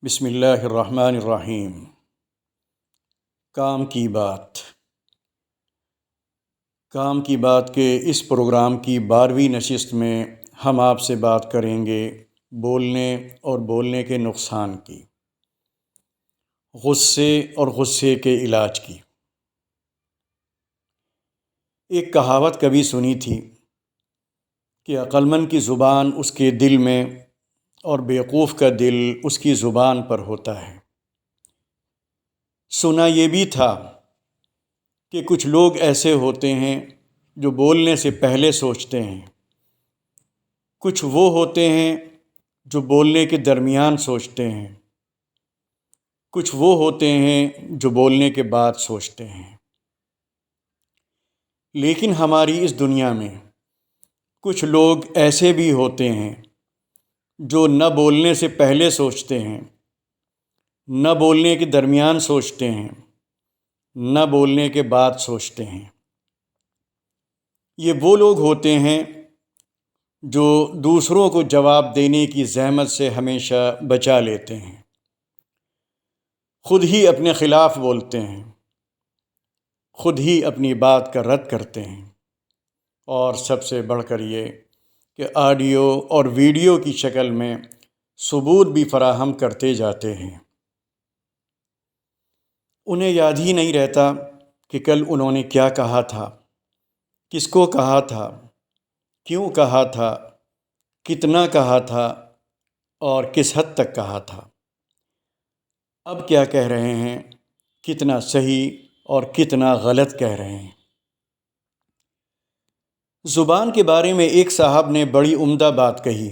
بسم اللہ الرحمن الرحیم۔ کام کی بات کے اس پروگرام کی 12ویں نشست میں ہم آپ سے بات کریں گے بولنے اور بولنے کے نقصان کی، غصے اور غصے کے علاج کی۔ ایک کہاوت کبھی سنی تھی کہ عقل مند کی زبان اس کے دل میں اور بیوقوف کا دل اس کی زبان پر ہوتا ہے۔ سنا یہ بھی تھا کہ کچھ لوگ ایسے ہوتے ہیں جو بولنے سے پہلے سوچتے ہیں، کچھ وہ ہوتے ہیں جو بولنے کے درمیان سوچتے ہیں، کچھ وہ ہوتے ہیں جو بولنے کے بعد سوچتے ہیں۔ لیکن ہماری اس دنیا میں کچھ لوگ ایسے بھی ہوتے ہیں جو نہ بولنے سے پہلے سوچتے ہیں، نہ بولنے کے درمیان سوچتے ہیں، نہ بولنے کے بعد سوچتے ہیں۔ یہ وہ لوگ ہوتے ہیں جو دوسروں کو جواب دینے کی زحمت سے ہمیشہ بچا لیتے ہیں، خود ہی اپنے خلاف بولتے ہیں، خود ہی اپنی بات کا رد کرتے ہیں، اور سب سے بڑھ کر یہ کہ آڈیو اور ویڈیو کی شکل میں ثبوت بھی فراہم کرتے جاتے ہیں۔ انہیں یاد ہی نہیں رہتا کہ کل انہوں نے کیا کہا تھا، کس کو کہا تھا، کیوں کہا تھا، کتنا کہا تھا اور کس حد تک کہا تھا، اب کیا کہہ رہے ہیں، کتنا صحیح اور کتنا غلط کہہ رہے ہیں۔ زبان کے بارے میں ایک صاحب نے بڑی عمدہ بات کہی۔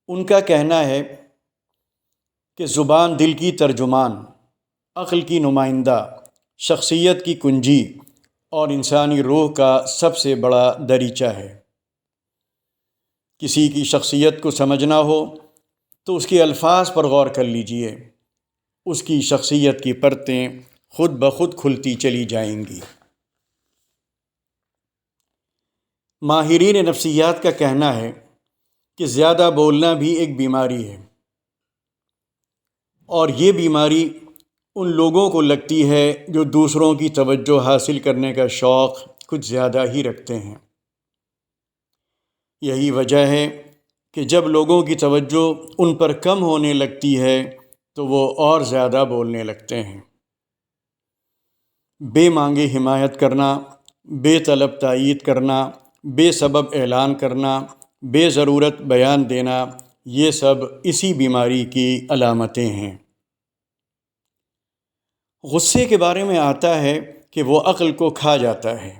ان کا کہنا ہے کہ زبان دل کی ترجمان، عقل کی نمائندہ، شخصیت کی کنجی اور انسانی روح کا سب سے بڑا دریچہ ہے۔ کسی کی شخصیت کو سمجھنا ہو تو اس کے الفاظ پر غور کر لیجئے، اس کی شخصیت کی پرتیں خود بخود کھلتی چلی جائیں گی۔ ماہرین نفسیات کا کہنا ہے کہ زیادہ بولنا بھی ایک بیماری ہے، اور یہ بیماری ان لوگوں کو لگتی ہے جو دوسروں کی توجہ حاصل کرنے کا شوق کچھ زیادہ ہی رکھتے ہیں۔ یہی وجہ ہے کہ جب لوگوں کی توجہ ان پر کم ہونے لگتی ہے تو وہ اور زیادہ بولنے لگتے ہیں۔ بے مانگے حمایت کرنا، بے طلب تائید کرنا، بے سبب اعلان کرنا، بے ضرورت بیان دینا، یہ سب اسی بیماری کی علامتیں ہیں۔ غصے کے بارے میں آتا ہے کہ وہ عقل کو کھا جاتا ہے۔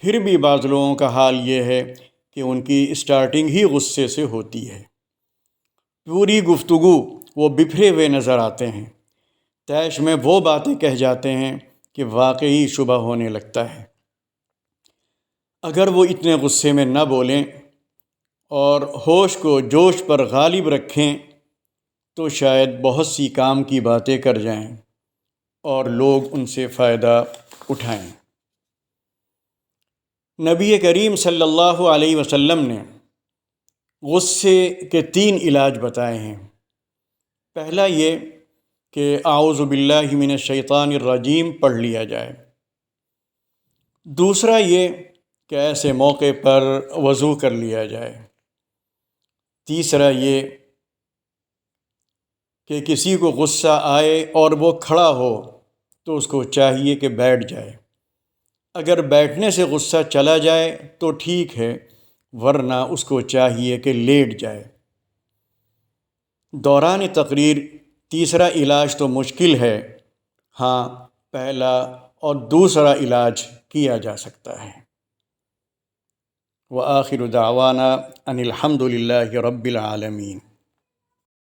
پھر بھی بعض لوگوں کا حال یہ ہے کہ ان کی اسٹارٹنگ ہی غصے سے ہوتی ہے۔ پوری گفتگو وہ بکھرے ہوئے نظر آتے ہیں، طیش میں وہ باتیں کہہ جاتے ہیں کہ واقعی شبہ ہونے لگتا ہے۔ اگر وہ اتنے غصے میں نہ بولیں اور ہوش کو جوش پر غالب رکھیں تو شاید بہت سی کام کی باتیں کر جائیں اور لوگ ان سے فائدہ اٹھائیں۔ نبی کریم صلی اللہ علیہ وسلم نے غصے کے 3 علاج بتائے ہیں۔ پہلا یہ کہ اعوذ باللہ من الشیطان الرجیم پڑھ لیا جائے۔ دوسرا یہ کہ ایسے موقع پر وضو کر لیا جائے۔ تیسرا یہ کہ کسی کو غصہ آئے اور وہ کھڑا ہو تو اس کو چاہیے کہ بیٹھ جائے۔ اگر بیٹھنے سے غصہ چلا جائے تو ٹھیک ہے، ورنہ اس کو چاہیے کہ لیٹ جائے۔ دوران تقریر تیسرا علاج تو مشکل ہے، ہاں پہلا اور دوسرا علاج کیا جا سکتا ہے۔ وآخر دعوانا ان الحمد للہ رب العالمین۔